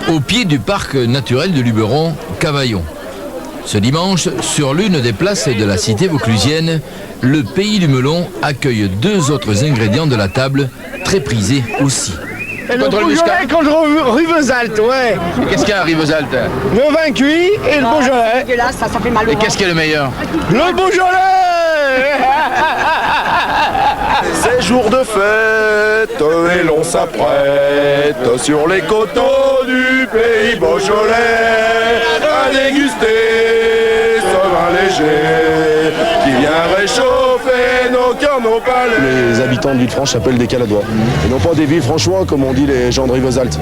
au pied du parc naturel de Luberon, Cavaillon. Ce dimanche, sur l'une des places de la cité vauclusienne, le Pays du Melon accueille deux autres ingrédients de la table, très prisés aussi. Et le Beaujolais contre Rivesaltes, ouais. Qu'est-ce qu'il y a à Rivesaltes? Le vin cuit et le Beaujolais. Ça fait mal au Et ventre. qu'est-ce qui est le meilleur? Le Beaujolais. C'est jour de fête et l'on s'apprête sur les coteaux du pays Beaujolais à déguster ce vin léger qui vient réchauffer nos cœurs, nos palais. Les habitants de Villefranche s'appellent des Caladois et non pas des Villefranchois comme on dit les gens de Rivesaltes.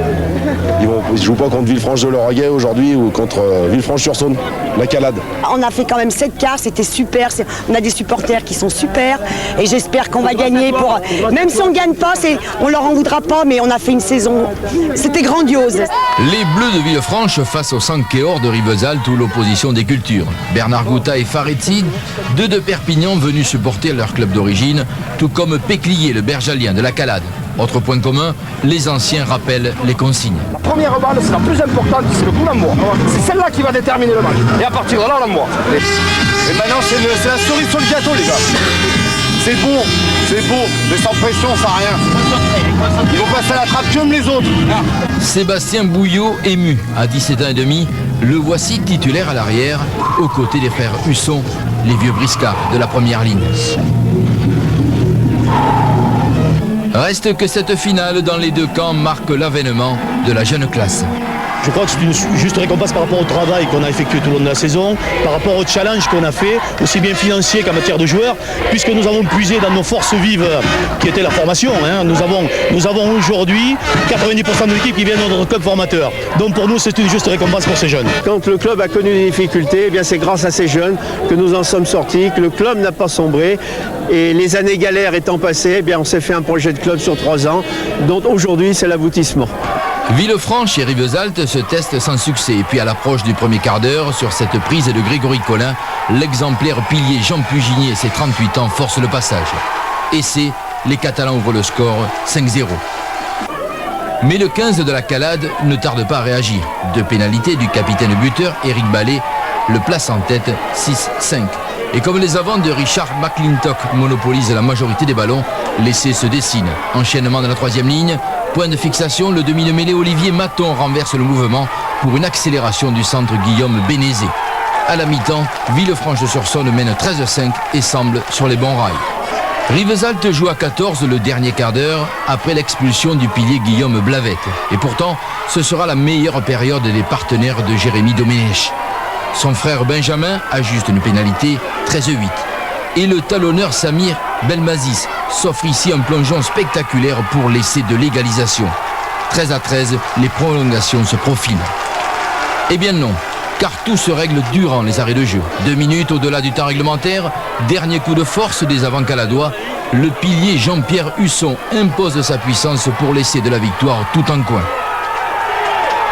Ils ne jouent pas contre Villefranche de Lauragais aujourd'hui ou contre Villefranche-sur-Saône, la Calade. On a fait quand même 7 quarts, c'était super. On a des supporters qui sont super et j'espère qu'on va gagner. Même si on ne gagne pas, on leur en voudra pas, mais on a fait une saison. C'était grandiose. Les Bleus de Villefranche face aux Sankéors de Rivesaltes ou l'opposition des cultures. Bernard Gouta et Faretti, deux de Perpignan venus supporter leur club d'origine, tout comme Péclier, le bergalien de la Calade. Autre point commun, les anciens rappellent les consignes. La première balle sera plus importante que le coup d'envoi. C'est celle-là qui va déterminer le match. Et à partir de là, on l'envoie. Et maintenant c'est la cerise sur le gâteau les gars. C'est beau, mais sans pression, ça n'a rien. Ils vont passer à la trappe comme les autres. Sébastien Bouillot ému à 17 ans et demi, le voici titulaire à l'arrière, aux côtés des frères Husson, les vieux briscards de la première ligne. Reste que cette finale dans les deux camps marque l'avènement de la jeune classe. Je crois que c'est une juste récompense par rapport au travail qu'on a effectué tout au long de la saison, par rapport au challenge qu'on a fait, aussi bien financier qu'en matière de joueurs, puisque nous avons puisé dans nos forces vives qui était la formation. Nous avons aujourd'hui 90% de l'équipe qui vient de notre club formateur. Donc pour nous, c'est une juste récompense pour ces jeunes. Quand le club a connu des difficultés, eh bien c'est grâce à ces jeunes que nous en sommes sortis, que le club n'a pas sombré. Et les années galères étant passées, eh bien on s'est fait un projet de club sur 3 ans, dont aujourd'hui c'est l'aboutissement. Villefranche et Rivesaltes se testent sans succès. Et puis à l'approche du premier quart d'heure, sur cette prise de Grégory Collin, l'exemplaire pilier Jean Puginier et ses 38 ans forcent le passage. Et les Catalans ouvrent le score 5-0. Mais le 15 de la Calade ne tarde pas à réagir. Deux pénalités du capitaine buteur, Éric Ballet, le place en tête 6-5. Et comme les avants de Richard McClintock monopolisent la majorité des ballons, l'essai se dessine. Enchaînement de la troisième ligne, point de fixation, le demi de mêlée Olivier Maton renverse le mouvement pour une accélération du centre Guillaume Bénézé. À la mi-temps, Villefranche-sur-Saône mène 13-5 et semble sur les bons rails. Rivesaltes joue à 14 le dernier quart d'heure après l'expulsion du pilier Guillaume Blavette. Et pourtant, ce sera la meilleure période des partenaires de Jérémy Domenech. Son frère Benjamin ajuste une pénalité 13-8. Et le talonneur Samir Belmazis s'offre ici un plongeon spectaculaire pour l'essai de l'égalisation. 13-13, les prolongations se profilent. Eh bien non, car tout se règle durant les arrêts de jeu. 2 minutes au-delà du temps réglementaire, dernier coup de force des avants-caladois, le pilier Jean-Pierre Husson impose sa puissance pour l'essai de la victoire tout en coin.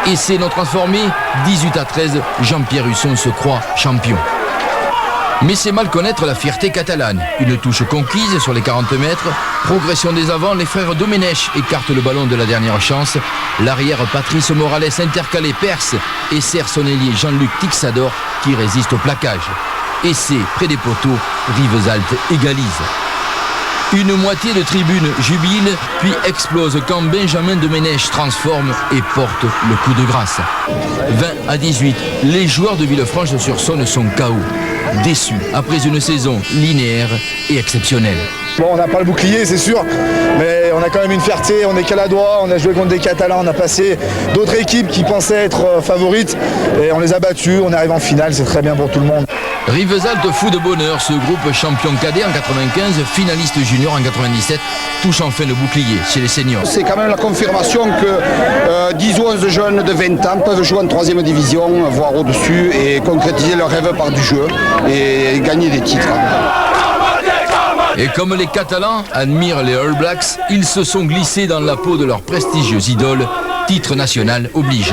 Essai non transformé, 18-13, Jean-Pierre Husson se croit champion. Mais c'est mal connaître la fierté catalane. Une touche conquise sur les 40 mètres, progression des avants, les frères Domenech écartent le ballon de la dernière chance. L'arrière Patrice Morales intercalé perce et serre son ailier Jean-Luc Tixador qui résiste au plaquage. Essai près des poteaux, Rivesaltes égalise. Une moitié de tribune jubile, puis explose quand Benjamin Domenech transforme et porte le coup de grâce. 20-18, les joueurs de Villefranche-sur-Saône sont KO. Déçus après une saison linéaire et exceptionnelle. Bon, on n'a pas le bouclier, c'est sûr, mais on a quand même une fierté, on est Caladois, on a joué contre des Catalans, on a passé d'autres équipes qui pensaient être favorites et on les a battus, on arrive en finale, c'est très bien pour tout le monde. Rivesaltes fou de bonheur, ce groupe champion cadet en 95, finaliste junior en 97, touche enfin le bouclier chez les seniors. C'est quand même la confirmation que 10 ou 11 jeunes de 20 ans peuvent jouer en 3e division, voire au-dessus et concrétiser leur rêve par du jeu et gagner des titres. Et comme les Catalans admirent les All Blacks, ils se sont glissés dans la peau de leur prestigieuse idole, titre national oblige.